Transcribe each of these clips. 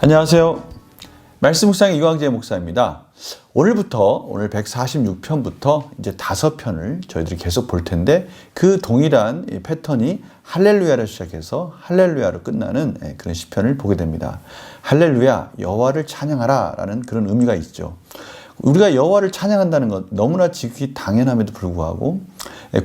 안녕하세요. 말씀 묵상의 이광재 목사입니다. 오늘 146편부터 이제 5편을 저희들이 계속 볼 텐데, 그 동일한 패턴이 할렐루야를 시작해서 할렐루야로 끝나는 그런 시편을 보게 됩니다. 할렐루야, 여호와를 찬양하라 라는 그런 의미가 있죠. 우리가 여호와를 찬양한다는 것 너무나 지극히 당연함에도 불구하고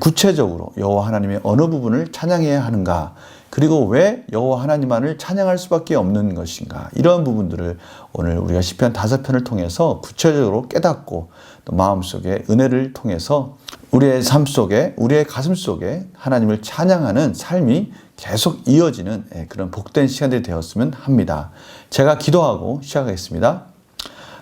구체적으로 여호와 하나님의 어느 부분을 찬양해야 하는가, 그리고 왜 여호와 하나님만을 찬양할 수밖에 없는 것인가, 이런 부분들을 오늘 우리가 시편 5편을 통해서 구체적으로 깨닫고 또 마음속에 은혜를 통해서 우리의 삶 속에, 우리의 가슴 속에 하나님을 찬양하는 삶이 계속 이어지는 그런 복된 시간들이 되었으면 합니다. 제가 기도하고 시작하겠습니다.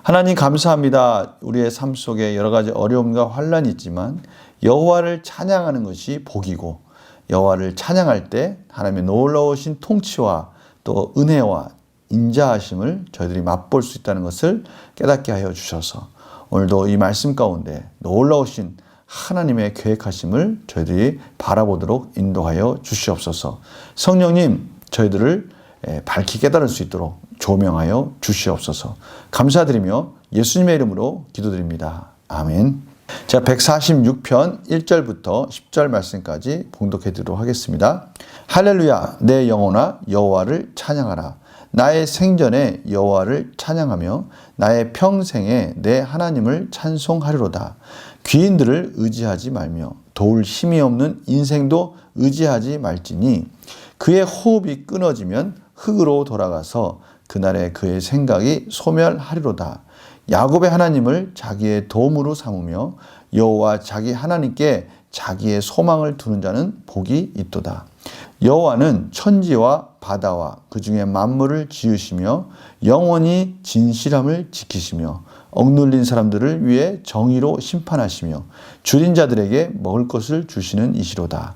하나님 감사합니다. 우리의 삶 속에 여러 가지 어려움과 환란이 있지만 여호와를 찬양하는 것이 복이고, 여호와를 찬양할 때 하나님의 놀라우신 통치와 또 은혜와 인자하심을 저희들이 맛볼 수 있다는 것을 깨닫게 하여 주셔서 오늘도 이 말씀 가운데 놀라우신 하나님의 계획하심을 저희들이 바라보도록 인도하여 주시옵소서. 성령님, 저희들을 밝히 깨달을 수 있도록 조명하여 주시옵소서. 감사드리며 예수님의 이름으로 기도드립니다. 아멘. 자, 146편 1절부터 10절 말씀까지 봉독해 드리도록 하겠습니다. 할렐루야, 내 영혼아 여호와를 찬양하라. 나의 생전에 여호와를 찬양하며 나의 평생에 내 하나님을 찬송하리로다. 귀인들을 의지하지 말며 도울 힘이 없는 인생도 의지하지 말지니 그의 호흡이 끊어지면 흙으로 돌아가서 그날에 그의 생각이 소멸하리로다. 야곱의 하나님을 자기의 도움으로 삼으며 여호와 자기 하나님께 자기의 소망을 두는 자는 복이 있도다. 여호와는 천지와 바다와 그 중에 만물을 지으시며 영원히 진실함을 지키시며 억눌린 사람들을 위해 정의로 심판하시며 줄인 자들에게 먹을 것을 주시는 이시로다.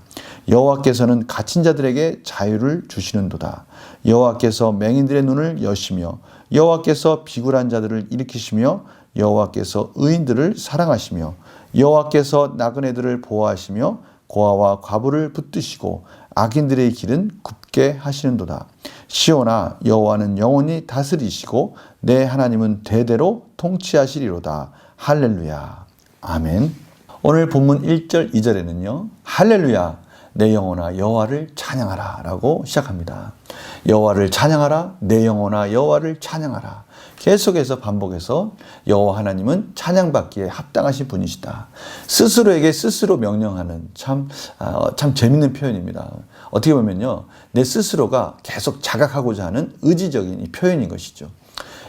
여호와께서는 갇힌 자들에게 자유를 주시는도다. 여호와께서 맹인들의 눈을 여시며 여호와께서 비굴한 자들을 일으키시며 여호와께서 의인들을 사랑하시며 여호와께서 나그네들을 보호하시며 고아와 과부를 붙드시고 악인들의 길은 굽게 하시는도다. 시온아, 여호와는 영원히 다스리시고 내 하나님은 대대로 통치하시리로다. 할렐루야. 아멘. 오늘 본문 1절 2절에는요 할렐루야, 내 영혼아 여호와를 찬양하라 라고 시작합니다. 여호와를 찬양하라, 내 영혼아 여호와를 찬양하라. 계속해서 반복해서 여호와 하나님은 찬양받기에 합당하신 분이시다. 스스로에게 스스로 명령하는 참 재밌는 표현입니다. 어떻게 보면요, 내 스스로가 계속 자각하고자 하는 의지적인 이 표현인 것이죠.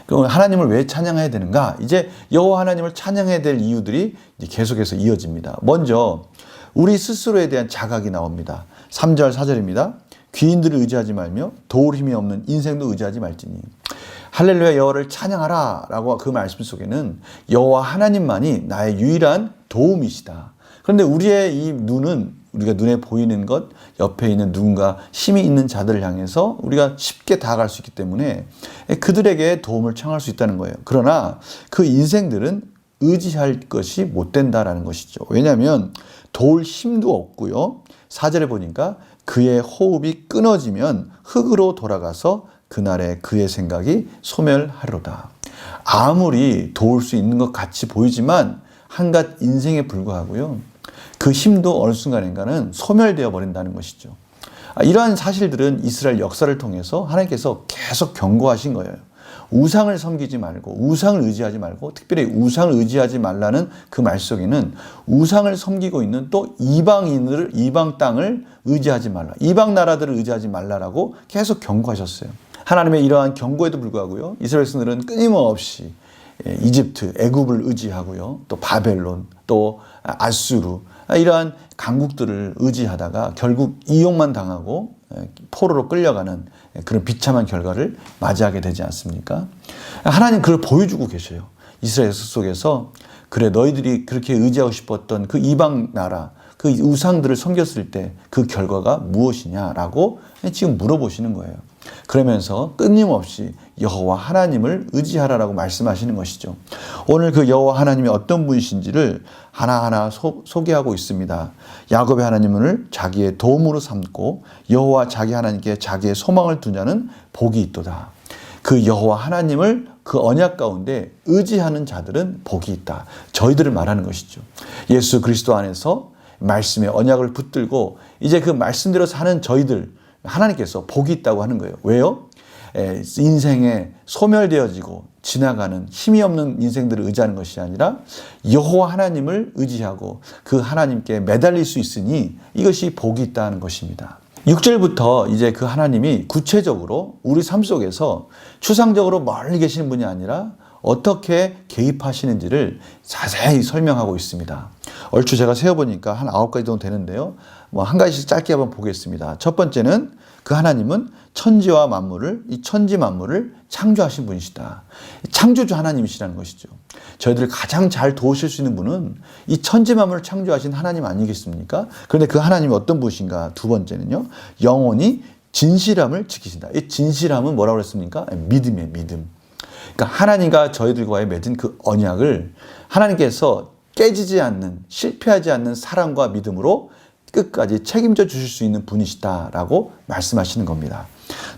그럼 하나님을 왜 찬양해야 되는가? 이제 여호와 하나님을 찬양해야 될 이유들이 이제 계속해서 이어집니다. 먼저 우리 스스로에 대한 자각이 나옵니다. 3절 4절입니다. 귀인들을 의지하지 말며 도울 힘이 없는 인생도 의지하지 말지니. 할렐루야 여호와를 찬양하라 라고 그 말씀 속에는 여호와 하나님만이 나의 유일한 도움이시다. 그런데 우리의 이 눈은, 우리가 눈에 보이는 것, 옆에 있는 누군가 힘이 있는 자들을 향해서 우리가 쉽게 다가갈 수 있기 때문에 그들에게 도움을 청할 수 있다는 거예요. 그러나 그 인생들은 의지할 것이 못 된다라는 것이죠. 왜냐하면 도울 힘도 없고요. 4절에 보니까 그의 호흡이 끊어지면 흙으로 돌아가서 그날에 그의 생각이 소멸하리로다. 아무리 도울 수 있는 것 같이 보이지만 한갓 인생에 불과하고요. 그 힘도 어느 순간인가는 소멸되어 버린다는 것이죠. 이러한 사실들은 이스라엘 역사를 통해서 하나님께서 계속 경고하신 거예요. 우상을 섬기지 말고, 우상을 의지하지 말고, 특별히 우상을 의지하지 말라는 그 말 속에는 우상을 섬기고 있는 또 이방 땅을 의지하지 말라, 이방 나라들을 의지하지 말라라고 계속 경고하셨어요. 하나님의 이러한 경고에도 불구하고요, 이스라엘 백성들은 끊임없이 이집트, 애굽을 의지하고요, 또 바벨론, 또 아수르, 이러한 강국들을 의지하다가 결국 이용만 당하고 포로로 끌려가는 그런 비참한 결과를 맞이하게 되지 않습니까? 하나님 그걸 보여주고 계셔요. 이스라엘 속에서 그래, 너희들이 그렇게 의지하고 싶었던 그 이방 나라, 그 우상들을 섬겼을 때 그 결과가 무엇이냐라고 지금 물어보시는 거예요. 그러면서 끊임없이 여호와 하나님을 의지하라라고 말씀하시는 것이죠. 오늘 그 여호와 하나님이 어떤 분이신지를 하나하나 소개하고 있습니다. 야곱의 하나님을 자기의 도움으로 삼고 여호와 자기 하나님께 자기의 소망을 두냐는 복이 있도다. 그 여호와 하나님을 그 언약 가운데 의지하는 자들은 복이 있다. 저희들을 말하는 것이죠. 예수 그리스도 안에서 말씀의 언약을 붙들고 이제 그 말씀대로 사는 저희들, 하나님께서 복이 있다고 하는 거예요. 왜요? 인생에 소멸되어지고 지나가는 힘이 없는 인생들을 의지하는 것이 아니라 여호와 하나님을 의지하고 그 하나님께 매달릴 수 있으니 이것이 복이 있다는 것입니다. 6절부터 이제 그 하나님이 구체적으로 우리 삶 속에서 추상적으로 멀리 계시는 분이 아니라 어떻게 개입하시는지를 자세히 설명하고 있습니다. 얼추 제가 세어보니까 한 9가지 정도 되는데요. 한 가지씩 짧게 한번 보겠습니다. 첫 번째는 그 하나님은 천지와 만물을, 이 천지 만물을 창조하신 분이시다. 창조주 하나님이시라는 것이죠. 저희들을 가장 잘 도우실 수 있는 분은 이 천지 만물을 창조하신 하나님 아니겠습니까? 그런데 그 하나님이 어떤 분이신가? 두 번째는요. 영원히 진실함을 지키신다. 이 진실함은 뭐라고 그랬습니까? 믿음이에요, 믿음. 그러니까 하나님과 저희들과의 맺은 그 언약을 하나님께서 깨지지 않는, 실패하지 않는 사랑과 믿음으로 끝까지 책임져 주실 수 있는 분이시다라고 말씀하시는 겁니다.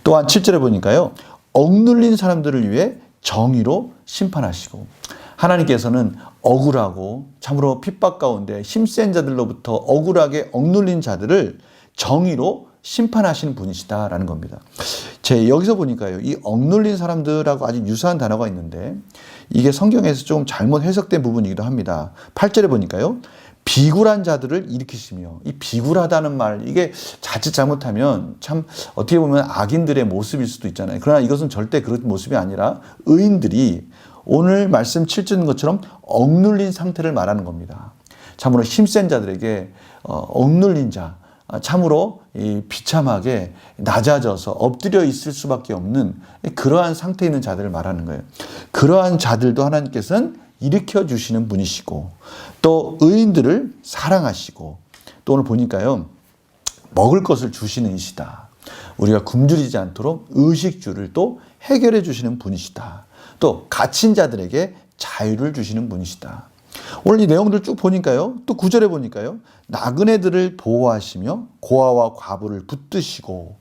또한 7절에 보니까요. 억눌린 사람들을 위해 정의로 심판하시고 하나님께서는 억울하고 참으로 핍박 가운데 힘센 자들로부터 억울하게 억눌린 자들을 정의로 심판하시는 분이시다라는 겁니다. 여기서 보니까요. 이 억눌린 사람들하고 아주 유사한 단어가 있는데 이게 성경에서 좀 잘못 해석된 부분이기도 합니다. 8절에 보니까요. 비굴한 자들을 일으키시며 이 비굴하다는 말 이게 자칫 잘못하면 참 어떻게 보면 악인들의 모습일 수도 있잖아요. 그러나 이것은 절대 그런 모습이 아니라 의인들이 오늘 말씀 7절인 것처럼 억눌린 상태를 말하는 겁니다. 참으로 힘센 자들에게 억눌린 자 참으로 비참하게 낮아져서 엎드려 있을 수밖에 없는 그러한 상태에 있는 자들을 말하는 거예요. 그러한 자들도 하나님께서는 일으켜 주시는 분이시고 또 의인들을 사랑하시고 또 오늘 보니까요. 먹을 것을 주시는 이시다. 우리가 굶주리지 않도록 의식주를 또 해결해 주시는 분이시다. 또 갇힌 자들에게 자유를 주시는 분이시다. 오늘 이 내용들 쭉 보니까요. 또 9절에 보니까요. 나그네들을 보호하시며 고아와 과부를 붙드시고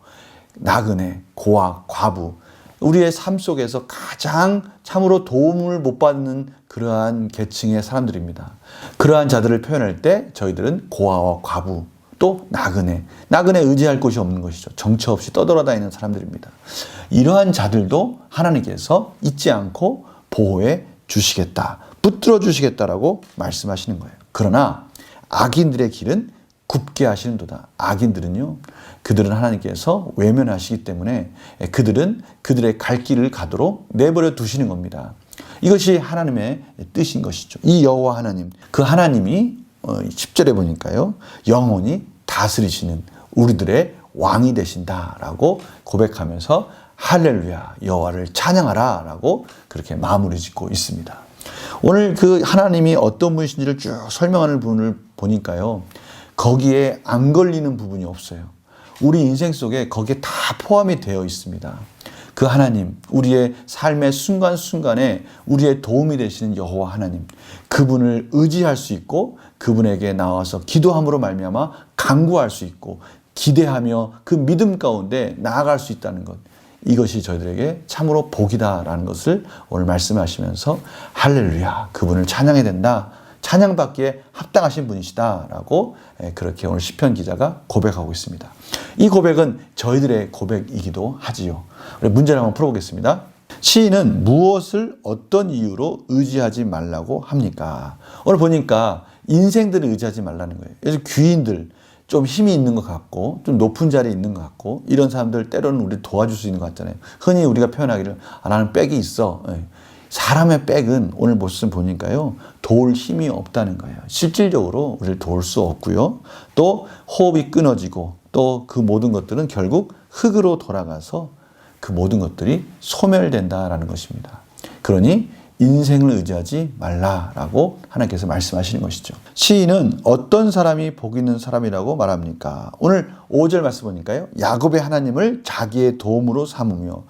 나그네, 고아, 과부 우리의 삶 속에서 가장 참으로 도움을 못 받는 그러한 계층의 사람들입니다. 그러한 자들을 표현할 때 저희들은 고아와 과부 또 나그네 의지할 곳이 없는 것이죠. 정처 없이 떠돌아다니는 사람들입니다. 이러한 자들도 하나님께서 잊지 않고 보호해 주시겠다. 붙들어 주시겠다라고 말씀하시는 거예요. 그러나 악인들의 길은 굽게 하시는도다. 악인들은요. 그들은 하나님께서 외면하시기 때문에 그들은 그들의 갈 길을 가도록 내버려 두시는 겁니다. 이것이 하나님의 뜻인 것이죠. 이 여호와 하나님, 그 하나님이 10절에 보니까요. 영원히 다스리시는 우리들의 왕이 되신다라고 고백하면서 할렐루야 여호와를 찬양하라 라고 그렇게 마무리 짓고 있습니다. 오늘 그 하나님이 어떤 분이신지를 쭉 설명하는 부분을 보니까요. 거기에 안 걸리는 부분이 없어요. 우리 인생 속에 거기에 다 포함이 되어 있습니다. 그 하나님, 우리의 삶의 순간순간에 우리의 도움이 되시는 여호와 하나님, 그분을 의지할 수 있고 그분에게 나와서 기도함으로 말미암아 간구할 수 있고 기대하며 그 믿음 가운데 나아갈 수 있다는 것, 이것이 저희들에게 참으로 복이다라는 것을 오늘 말씀하시면서 할렐루야, 그분을 찬양해야 된다, 찬양받기에 합당하신 분이시다라고 그렇게 오늘 시편 기자가 고백하고 있습니다. 이 고백은 저희들의 고백이기도 하지요. 우리 문제를 한번 풀어보겠습니다. 시인은 무엇을 어떤 이유로 의지하지 말라고 합니까? 오늘 보니까 인생들을 의지하지 말라는 거예요. 그래서 귀인들, 좀 힘이 있는 것 같고 좀 높은 자리에 있는 것 같고 이런 사람들 때로는 우리 도와줄 수 있는 것 같잖아요. 흔히 우리가 표현하기를 나는 백이 있어. 사람의 백은 오늘 모습 보니까요. 도울 힘이 없다는 거예요. 실질적으로 우리를 도울 수 없고요. 또 호흡이 끊어지고 또 그 모든 것들은 결국 흙으로 돌아가서 그 모든 것들이 소멸된다라는 것입니다. 그러니 인생을 의지하지 말라라고 하나님께서 말씀하시는 것이죠. 시인은 어떤 사람이 복 있는 사람이라고 말합니까? 오늘 5절 말씀 보니까요. 야곱의 하나님을 자기의 도움으로 삼으며,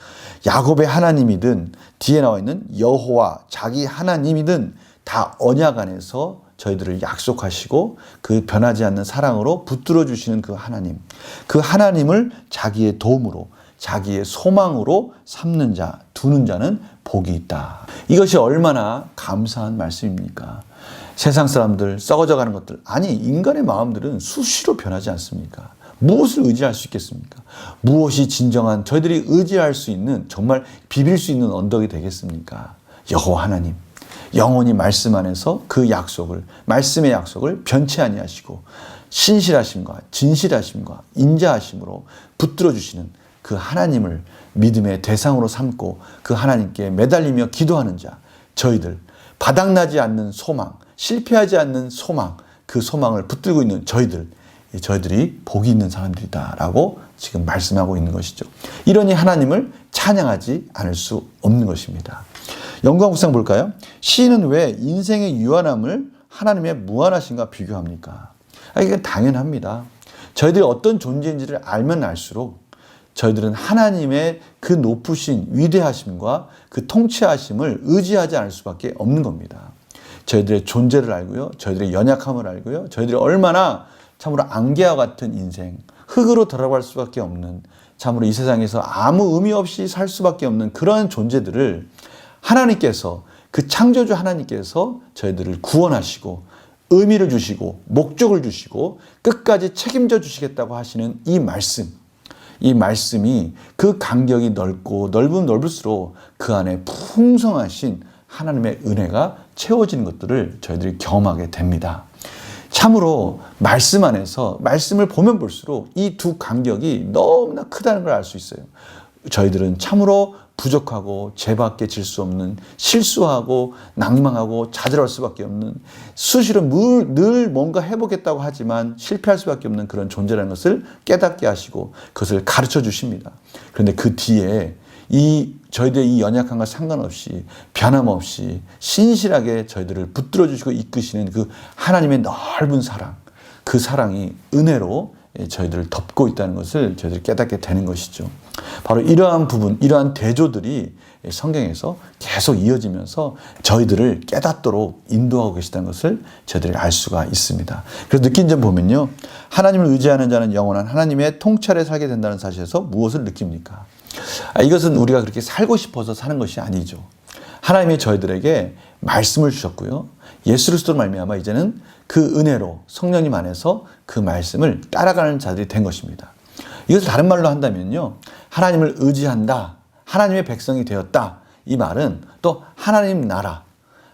야곱의 하나님이든 뒤에 나와 있는 여호와 자기 하나님이든 다 언약 안에서 저희들을 약속하시고 그 변하지 않는 사랑으로 붙들어 주시는 그 하나님, 그 하나님을 자기의 도움으로, 자기의 소망으로 삼는 자, 두는 자는 복이 있다. 이것이 얼마나 감사한 말씀입니까? 세상 사람들, 썩어져 가는 것들, 아니 인간의 마음들은 수시로 변하지 않습니까? 무엇을 의지할 수 있겠습니까? 무엇이 진정한 저희들이 의지할 수 있는, 정말 비빌 수 있는 언덕이 되겠습니까? 여호와 하나님, 영원히 말씀 안에서 그 약속을, 말씀의 약속을 변치 아니하시고 신실하심과 진실하심과 인자하심으로 붙들어 주시는 그 하나님을 믿음의 대상으로 삼고 그 하나님께 매달리며 기도하는 자, 저희들, 바닥나지 않는 소망, 실패하지 않는 소망, 그 소망을 붙들고 있는 저희들이 복이 있는 사람들이다라고 지금 말씀하고 있는 것이죠. 이러니 하나님을 찬양하지 않을 수 없는 것입니다. 영광 국상 볼까요? 시인은 왜 인생의 유한함을 하나님의 무한하심과 비교합니까? 이게 당연합니다. 저희들이 어떤 존재인지를 알면 알수록 저희들은 하나님의 그 높으신 위대하심과 그 통치하심을 의지하지 않을 수밖에 없는 겁니다. 저희들의 존재를 알고요. 저희들의 연약함을 알고요. 저희들이 얼마나 참으로 안개와 같은 인생, 흙으로 돌아갈 수밖에 없는, 참으로 이 세상에서 아무 의미 없이 살 수밖에 없는 그런 존재들을 하나님께서, 그 창조주 하나님께서 저희들을 구원하시고 의미를 주시고 목적을 주시고 끝까지 책임져 주시겠다고 하시는 이 말씀이 그 간격이 넓고 넓으면 넓을수록 그 안에 풍성하신 하나님의 은혜가 채워지는 것들을 저희들이 경험하게 됩니다. 참으로 말씀 안에서 말씀을 보면 볼수록 이 두 간격이 너무나 크다는 걸 알 수 있어요. 저희들은 참으로 부족하고 죄밖에 질 수 없는, 실수하고 낭망하고 좌절할 수밖에 없는, 수시로 늘 뭔가 해보겠다고 하지만 실패할 수밖에 없는 그런 존재라는 것을 깨닫게 하시고 그것을 가르쳐 주십니다. 그런데 그 뒤에 저희들의 이 연약함과 상관없이 변함없이 신실하게 저희들을 붙들어 주시고 이끄시는 그 하나님의 넓은 사랑, 그 사랑이 은혜로 저희들을 덮고 있다는 것을 저희들이 깨닫게 되는 것이죠. 바로 이러한 부분, 이러한 대조들이 성경에서 계속 이어지면서 저희들을 깨닫도록 인도하고 계시다는 것을 저희들이 알 수가 있습니다. 그래서 느낀 점 보면요. 하나님을 의지하는 자는 영원한 하나님의 통찰에 살게 된다는 사실에서 무엇을 느낍니까? 이것은 우리가 그렇게 살고 싶어서 사는 것이 아니죠. 하나님이 저희들에게 말씀을 주셨고요. 예수 그리스도로 말미암아 이제는 그 은혜로 성령님 안에서 그 말씀을 따라가는 자들이 된 것입니다. 이것을 다른 말로 한다면요. 하나님을 의지한다. 하나님의 백성이 되었다. 이 말은 또 하나님 나라,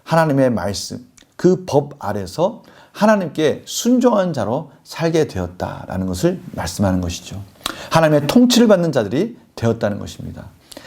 하나님의 말씀, 그 법 아래서 하나님께 순종한 자로 살게 되었다라는 것을 말씀하는 것이죠. 하나님의 통치를 받는 자들이 되었다는 것입니다.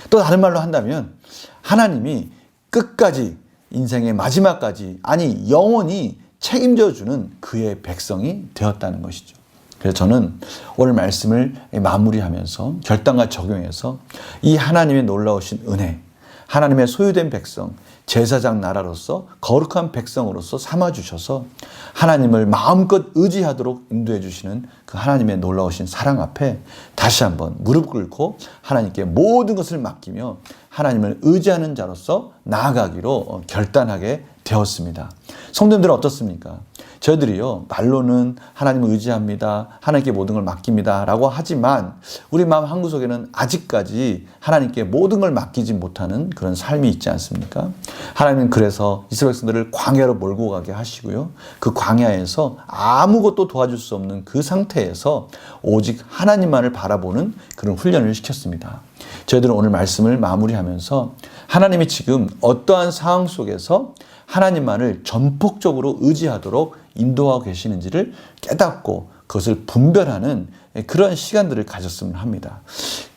또 다른 말로 한다면 하나님이 끝까지, 인생의 마지막까지, 아니 영원히 책임져 주는 그의 백성이 되었다는 것이죠. 그래서 저는 오늘 말씀을 마무리하면서 결단과 적용해서 이 하나님의 놀라우신 은혜, 하나님의 소유된 백성, 제사장 나라로서 거룩한 백성으로서 삼아주셔서 하나님을 마음껏 의지하도록 인도해 주시는 그 하나님의 놀라우신 사랑 앞에 다시 한번 무릎 꿇고 하나님께 모든 것을 맡기며 하나님을 의지하는 자로서 나아가기로 결단하게 되었습니다. 성도님들은 어떻습니까? 저희들이요, 말로는 하나님을 의지합니다, 하나님께 모든 걸 맡깁니다 라고 하지만 우리 마음 한구석에는 아직까지 하나님께 모든 걸 맡기지 못하는 그런 삶이 있지 않습니까? 하나님은 그래서 이스라엘 백성들을 광야로 몰고 가게 하시고요, 그 광야에서 아무것도 도와줄 수 없는 그 상태에서 오직 하나님만을 바라보는 그런 훈련을 시켰습니다. 저희들은 오늘 말씀을 마무리하면서 하나님이 지금 어떠한 상황 속에서 하나님만을 전폭적으로 의지하도록 인도하고 계시는지를 깨닫고 그것을 분별하는 그러한 시간들을 가졌으면 합니다.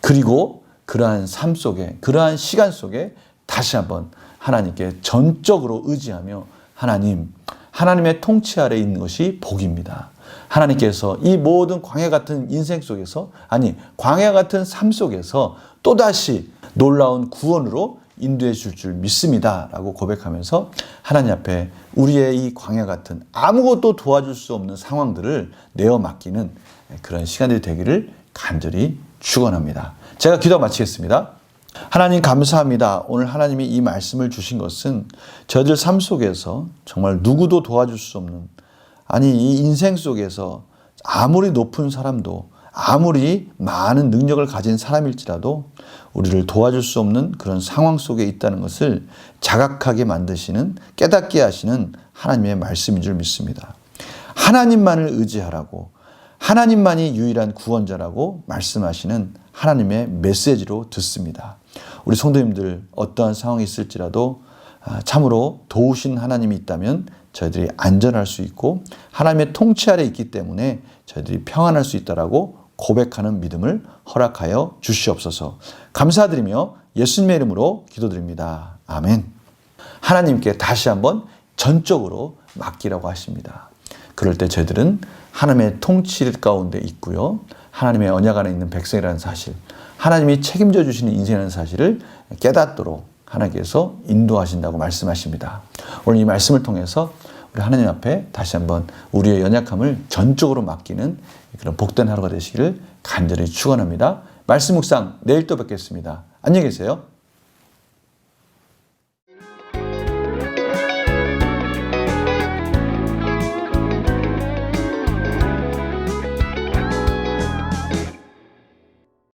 그리고 그러한 삶 속에, 그러한 시간 속에 다시 한번 하나님께 전적으로 의지하며 하나님의 통치 아래에 있는 것이 복입니다. 하나님께서 이 모든 광야 같은 인생 속에서, 광야 같은 삶 속에서 또다시 놀라운 구원으로 인도해 줄 줄 믿습니다 라고 고백하면서 하나님 앞에 우리의 이 광야 같은 아무것도 도와줄 수 없는 상황들을 내어 맡기는 그런 시간들이 되기를 간절히 축원합니다. 제가 기도 마치겠습니다. 하나님 감사합니다. 오늘 하나님이 이 말씀을 주신 것은 저희들 삶 속에서 정말 누구도 도와줄 수 없는, 아니 이 인생 속에서 아무리 높은 사람도 아무리 많은 능력을 가진 사람일지라도 우리를 도와줄 수 없는 그런 상황 속에 있다는 것을 자각하게 만드시는, 깨닫게 하시는 하나님의 말씀인 줄 믿습니다. 하나님만을 의지하라고, 하나님만이 유일한 구원자라고 말씀하시는 하나님의 메시지로 듣습니다. 우리 성도님들 어떠한 상황이 있을지라도 참으로 도우신 하나님이 있다면 저희들이 안전할 수 있고 하나님의 통치 아래 있기 때문에 저희들이 평안할 수 있다라고 고백하는 믿음을 허락하여 주시옵소서. 감사드리며 예수님의 이름으로 기도드립니다. 아멘. 하나님께 다시 한번 전적으로 맡기라고 하십니다. 그럴 때 저희들은 하나님의 통치 가운데 있고요. 하나님의 언약 안에 있는 백성이라는 사실, 하나님이 책임져 주시는 인생이라는 사실을 깨닫도록 하나님께서 인도하신다고 말씀하십니다. 오늘 이 말씀을 통해서 우리 하나님 앞에 다시 한번 우리의 연약함을 전적으로 맡기는 그런 복된 하루가 되시기를 간절히 축원합니다. 말씀 묵상 내일 또 뵙겠습니다. 안녕히 계세요.